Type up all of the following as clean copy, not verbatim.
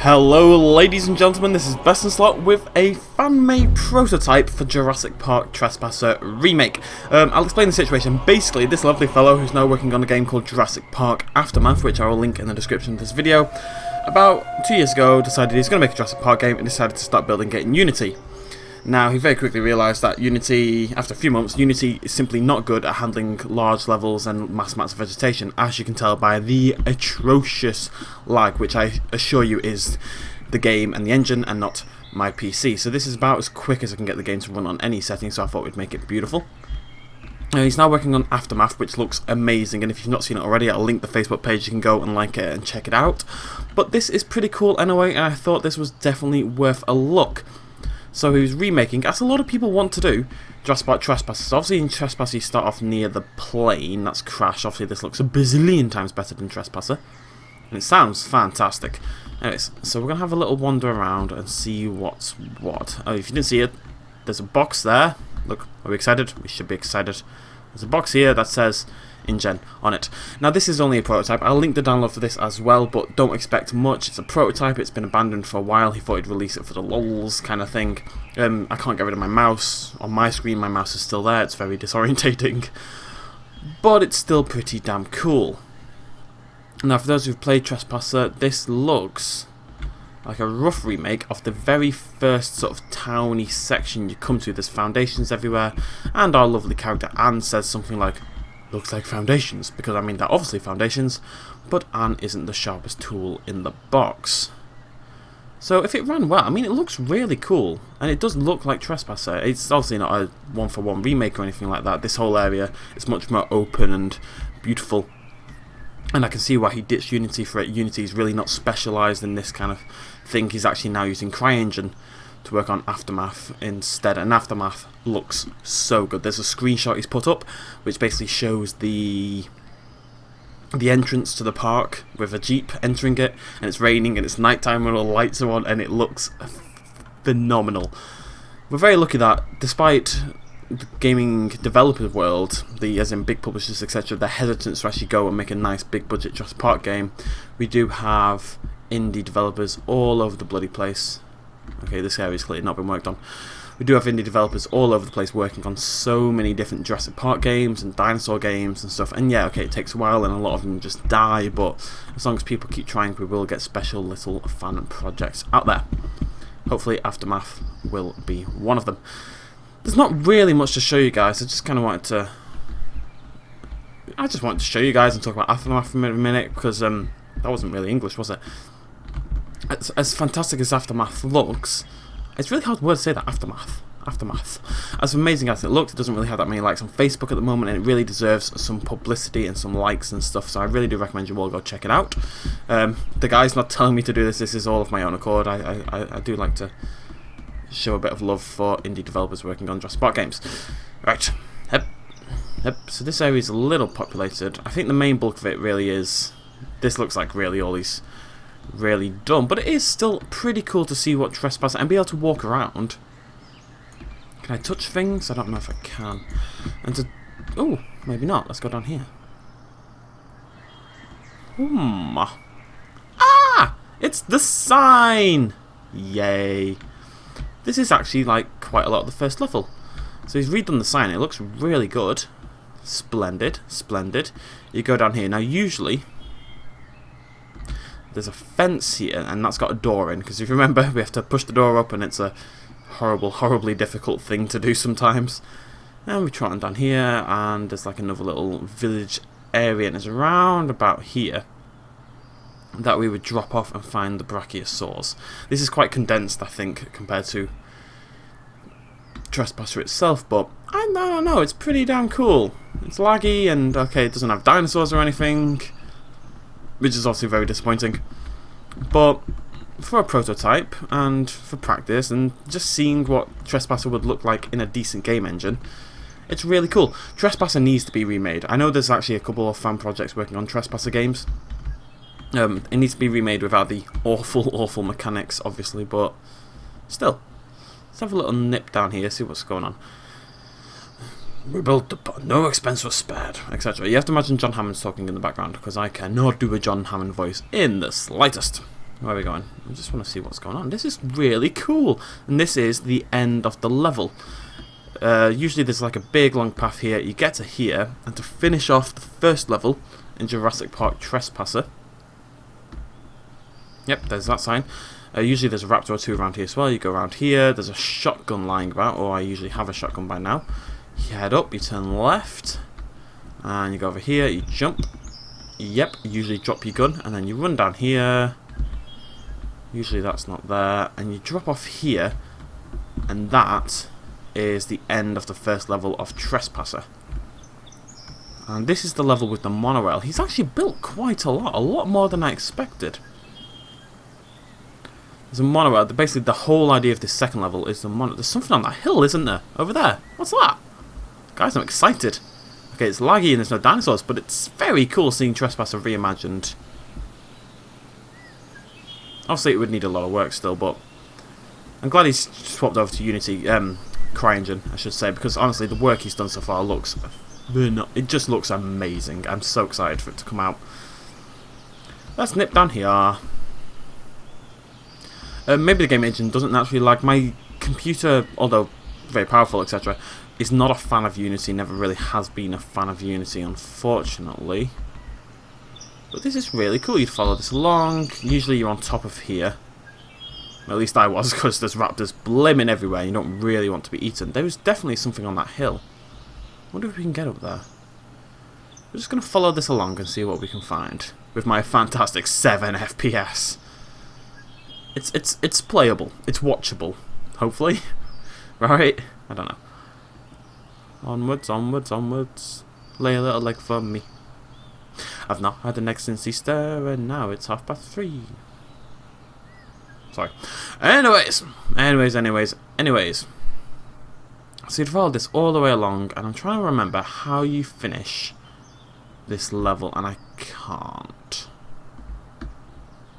Hello ladies and gentlemen, this is Best in Slot with a fan-made prototype for Jurassic Park Trespasser Remake. I'll explain the situation. Basically, this lovely fellow who's now working on a game called Jurassic Park Aftermath, which I will link in the description of this video, about 2 years ago decided he's going to make a Jurassic Park game and decided to start building it in Unity. Now, he very quickly realised that Unity, after a few months, Unity is simply not good at handling large levels and mass amounts of vegetation, as you can tell by the atrocious lag, which I assure you is the game and the engine and not my PC. So this is about as quick as I can get the game to run on any setting, so I thought we'd make it beautiful. He's now working on Aftermath, which looks amazing, and if you've not seen it already, I'll link the Facebook page, you can go and like it and check it out. But this is pretty cool anyway, and I thought this was definitely worth a look. So he was remaking, as a lot of people want to do, Jurassic Park Trespasser. So obviously in Trespasser you start off near the plane, that's Crash. Obviously this looks a bazillion times better than Trespasser, and it sounds fantastic. Anyways, so we're going to have a little wander around and see what's what. Oh, if you didn't see it, there's a box there. Look, are we excited? We should be excited. There's a box here that says InGen on it. Now this is only a prototype. I'll link the download for this as well, but don't expect much. It's a prototype, it's been abandoned for a while. He thought he'd release it for the lols kind of thing. I can't get rid of my mouse. On my screen my mouse is still there, it's very disorientating. But it's still pretty damn cool. Now for those who've played Trespasser, this looks like a rough remake of the very first sort of towny section you come to. There's foundations everywhere, and our lovely character Anne says something like, "Looks like foundations," because I mean they're obviously foundations, but Anne isn't the sharpest tool in the box. So if it ran well, I mean it looks really cool, and it does look like Trespasser. It's obviously not a one-for-one remake or anything like that. This whole area is much more open and beautiful, and I can see why he ditched Unity for it. Unity is really not specialised in this kind of thing. He's actually now using CryEngine to work on Aftermath instead, and Aftermath looks so good. There's a screenshot he's put up which basically shows the entrance to the park with a jeep entering it, and it's raining and it's nighttime and all the lights are on, and it looks phenomenal. We're very lucky that despite the gaming developer world, as in big publishers etc, they're hesitant to actually go and make a nice big budget Jurassic Park game, we do have indie developers all over the bloody place. Okay, this area's clearly not been worked on. We do have indie developers all over the place working on so many different Jurassic Park games and dinosaur games and stuff. And yeah, okay, it takes a while and a lot of them just die, but as long as people keep trying, we will get special little fan projects out there. Hopefully Aftermath will be one of them. There's not really much to show you guys. I just wanted to show you guys and talk about Aftermath for a minute, because that wasn't really English, was it? As fantastic as Aftermath looks, it's really hard word to say that, Aftermath. As amazing as it looks, it doesn't really have that many likes on Facebook at the moment, and it really deserves some publicity and some likes and stuff, so I really do recommend you all go check it out. The guy's not telling me to do this, this is all of my own accord. I do like to show a bit of love for indie developers working on Jurassic Park games. Right, yep. So this area is a little populated. I think the main bulk of it really is, this looks like really all these really dumb, but it is still pretty cool to see what Trespasser and be able to walk around. Can I touch things? I don't know if I can. And to, oh, maybe not. Let's go down here. Ah! It's the sign! Yay. This is actually like quite a lot of the first level. So he's redone the sign. It looks really good. Splendid, splendid. You go down here. Now usually there's a fence here, and that's got a door in, because if you remember, we have to push the door up, and it's a horribly difficult thing to do sometimes. And we trot on down here, and there's like another little village area, and it's around about here that we would drop off and find the brachiosaurs. This is quite condensed, I think, compared to Trespasser itself, but I don't know, it's pretty damn cool. It's laggy, and okay, it doesn't have dinosaurs or anything, which is obviously very disappointing, but for a prototype and for practice and just seeing what Trespasser would look like in a decent game engine, it's really cool. Trespasser needs to be remade. I know there's actually a couple of fan projects working on Trespasser games. It needs to be remade without the awful mechanics, obviously, but still. Let's have a little nip down here, see what's going on. We built upon, no expense was spared, etc. You have to imagine John Hammond's talking in the background, because I cannot do a John Hammond voice in the slightest. Where are we going? I just want to see what's going on. This is really cool. And this is the end of the level. Usually there's like a big long path here. You get to here, and to finish off the first level in Jurassic Park Trespasser. Yep, there's that sign. Usually there's a raptor or two around here as well. You go around here, there's a shotgun lying about, or I usually have a shotgun by now. You head up, you turn left, and you go over here, you jump. Yep, usually drop your gun, and then you run down here. Usually that's not there, and you drop off here, and that is the end of the first level of Trespasser. And this is the level with the monorail. He's actually built quite a lot more than I expected. There's a monorail. Basically, the whole idea of this second level is the monorail. There's something on that hill, isn't there? Over there. What's that? Guys, I'm excited. Okay, it's laggy and there's no dinosaurs, but it's very cool seeing Trespasser reimagined. Obviously, it would need a lot of work still, but I'm glad he's swapped over to Unity, CryEngine, I should say, because honestly, the work he's done so far looks... It just looks amazing. I'm so excited for it to come out. Let's nip down here. Maybe the game engine doesn't naturally lag. My computer, although very powerful, etc., is not a fan of Unity. Never really has been a fan of Unity, unfortunately. But this is really cool. You'd follow this along. Usually you're on top of here. At least I was, because there's raptors blimmin' everywhere. You don't really want to be eaten. There was definitely something on that hill. I wonder if we can get up there. We're just going to follow this along and see what we can find. With my fantastic 7 FPS. It's playable. It's watchable. Hopefully. Right? I don't know. Onwards, onwards, onwards. Lay a little leg for me. I've not had an egg since Easter, and now it's 3:30. Sorry. Anyways. So you'd follow this all the way along, and I'm trying to remember how you finish this level, and I can't.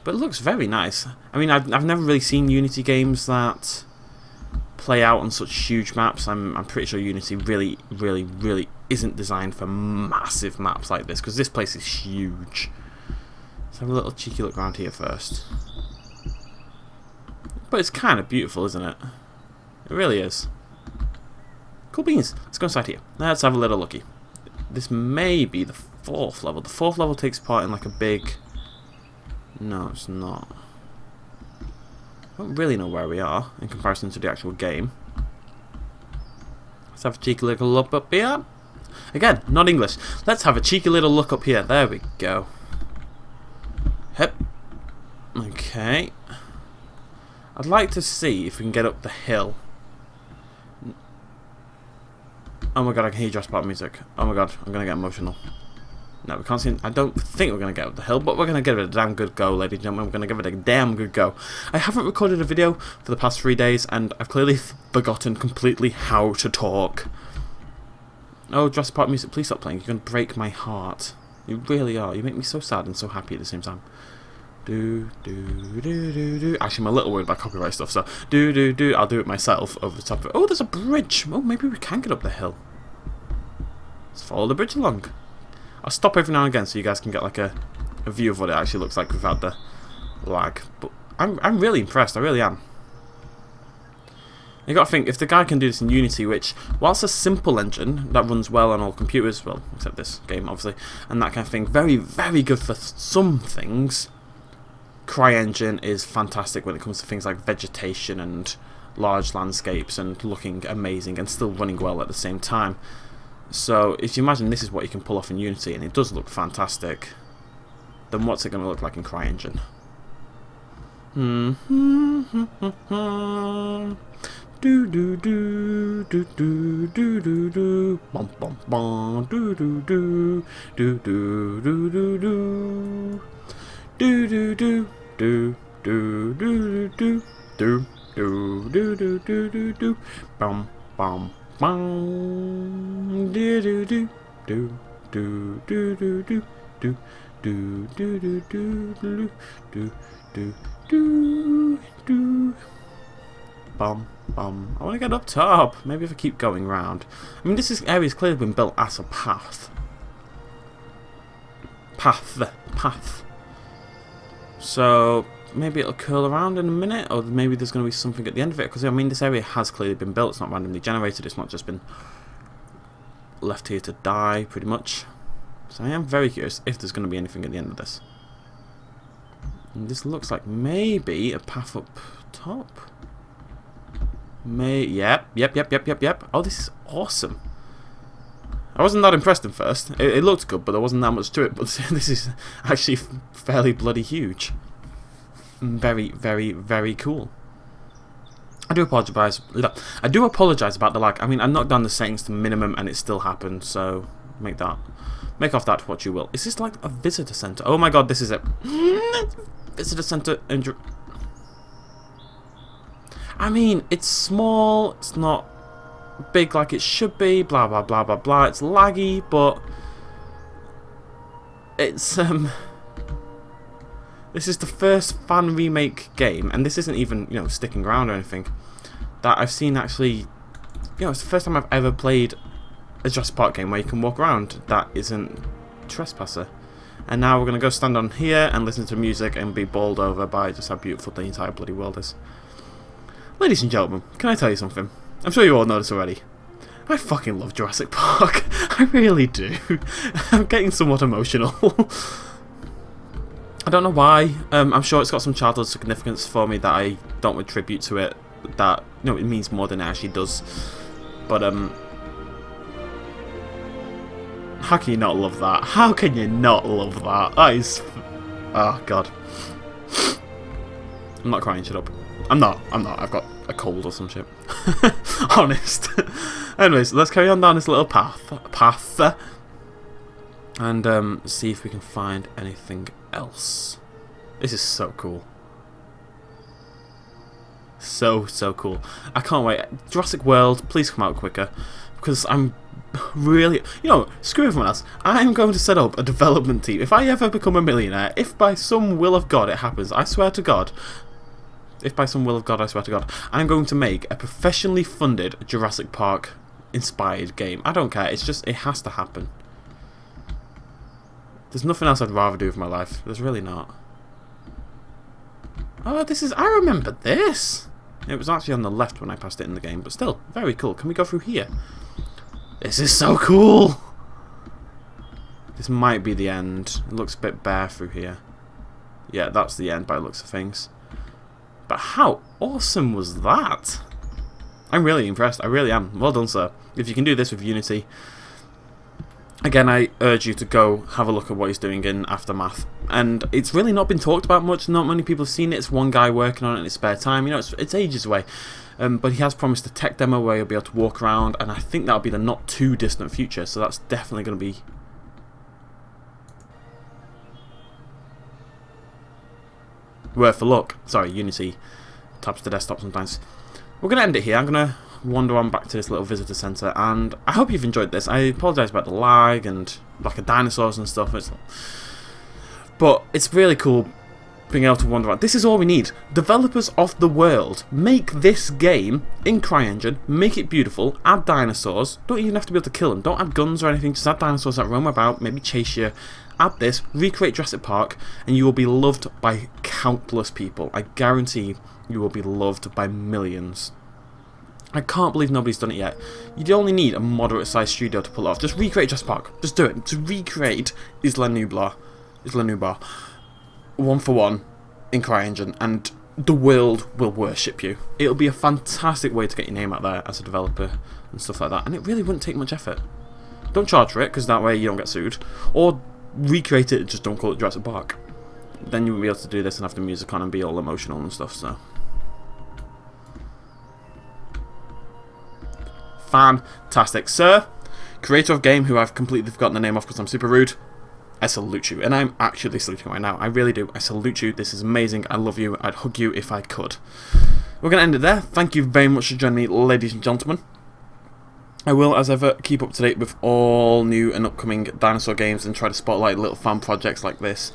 But it looks very nice. I mean, I've never really seen Unity games that play out on such huge maps. I'm pretty sure Unity really isn't designed for massive maps like this, because this place is huge. Let's have a little cheeky look around here first. But it's kind of beautiful, isn't it? It really is. Cool beans. Let's go inside here. Let's have a little looky. This may be the 4th level. The 4th level takes part in like a big... No, it's not. I don't really know where we are in comparison to the actual game. Let's have a cheeky little look up here. Again, not English. Let's have a cheeky little look up here. There we go. Hep. Okay. I'd like to see if we can get up the hill. Oh my god, I can hear Jurassic Park music. Oh my god, I'm going to get emotional. No, we can't see... I don't think we're going to get up the hill, but we're going to give it a damn good go, ladies and gentlemen. We're going to give it a damn good go. I haven't recorded a video for the past 3 days, and I've clearly forgotten completely how to talk. Oh, Jurassic Park music, please stop playing. You're going to break my heart. You really are. You make me so sad and so happy at the same time. Do. Actually, I'm a little worried about copyright stuff, so do. I'll do it myself over the top of it. Oh, there's a bridge. Oh, maybe we can get up the hill. Let's follow the bridge along. I'll stop every now and again so you guys can get like a view of what it actually looks like without the lag. But I'm really impressed. I really am. You got to think, if the guy can do this in Unity, which, whilst a simple engine that runs well on all computers, well, except this game, obviously, and that kind of thing, very, very good for some things. CryEngine is fantastic when it comes to things like vegetation and large landscapes and looking amazing and still running well at the same time. So if you imagine this is what you can pull off in Unity and it does look fantastic, then what's it going to look like in CryEngine? Bum bum bum bum bum bum bum bum. I want to get up top. Maybe if I keep going round. I mean, this area's clearly been built as a path. Path. So maybe it'll curl around in a minute, or maybe there's going to be something at the end of it, because I mean this area has clearly been built, it's not randomly generated, it's not just been left here to die pretty much. So I am very curious if there's going to be anything at the end of this. And this looks like maybe a path up top. Yep. Oh, this is awesome. I wasn't that impressed at first. It looked good, but there wasn't that much to it. But this is actually fairly bloody huge. Very, very, very cool. I do apologise. About the lag. I mean, I knocked down the settings to minimum, and it still happened. So make off that what you will. Is this like a visitor centre? Oh my god, this is it. Visitor centre. I mean, it's small. It's not big like it should be, blah blah blah blah blah. It's laggy, but it's this is the first fan remake game, and this isn't even, you know, sticking around or anything, that I've seen actually, you know, it's the first time I've ever played a Jurassic Park game where you can walk around that isn't Trespasser. And now we're gonna go stand on here and listen to music and be bowled over by just how beautiful the entire bloody world is. Ladies and gentlemen, can I tell you something? I'm sure you all know this already. I fucking love Jurassic Park. I really do. I'm getting somewhat emotional. I don't know why. I'm sure it's got some childhood significance for me that I don't attribute to it. That, you know, it means more than it actually does. But how can you not love that? How can you not love that? That is, oh god. I'm not crying. Shut up. I'm not. I've got a cold or some shit. Honest. Anyways, let's carry on down this little path. And see if we can find anything else. This is so cool. So cool. I can't wait. Jurassic World, please come out quicker. Because I'm really, you know, screw everyone else. I'm going to set up a development team. If I ever become a millionaire, if by some will of God it happens, I swear to God, if by some will of God, I swear to God, I'm going to make a professionally funded Jurassic Park inspired game. I don't care. It's just, it has to happen. There's nothing else I'd rather do with my life. There's really not. Oh, this is, I remember this. It was actually on the left when I passed it in the game, but still, very cool. Can we go through here? This is so cool. This might be the end. It looks a bit bare through here. Yeah, that's the end by the looks of things. But how awesome was that? I'm really impressed. I really am. Well done, sir. If you can do this with Unity, again, I urge you to go have a look at what he's doing in Aftermath. And it's really not been talked about much. Not many people have seen it. It's one guy working on it in his spare time. You know, it's ages away. But he has promised a tech demo where you'll be able to walk around, and I think that'll be the not too distant future. So that's definitely going to be worth a look. Sorry, Unity taps the desktop sometimes. We're going to end it here. I'm going to wander on back to this little visitor centre, and I hope you've enjoyed this. I apologise about the lag and lack of dinosaurs and stuff. But it's really cool being able to wander around. This is all we need. Developers of the world, make this game in CryEngine, make it beautiful, add dinosaurs. Don't even have to be able to kill them. Don't add guns or anything. Just add dinosaurs that roam about, maybe chase you. Add this, recreate Jurassic Park, and you will be loved by countless people. I guarantee you will be loved by millions. I can't believe nobody's done it yet. You only need a moderate-sized studio to pull it off. Just recreate Jurassic Park. Just do it. To recreate Isla Nublar, one for one in CryEngine, and the world will worship you. It'll be a fantastic way to get your name out there as a developer and stuff like that. And it really wouldn't take much effort. Don't charge for it, because that way you don't get sued. Or recreate it, just don't call it Jurassic Park. Then you will be able to do this and have the music on and be all emotional and stuff, so. Fantastic. Sir, creator of game, who I've completely forgotten the name of because I'm super rude, I salute you. And I'm actually saluting right now. I really do. I salute you. This is amazing. I love you. I'd hug you if I could. We're going to end it there. Thank you very much for joining me, ladies and gentlemen. I will, as ever, keep up to date with all new and upcoming dinosaur games and try to spotlight little fan projects like this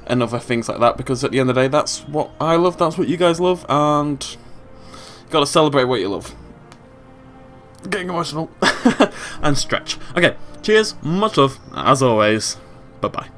and other things like that, because at the end of the day, that's what I love, that's what you guys love, and you got to celebrate what you love. Getting emotional. And stretch. Okay, cheers, much love, as always, bye-bye.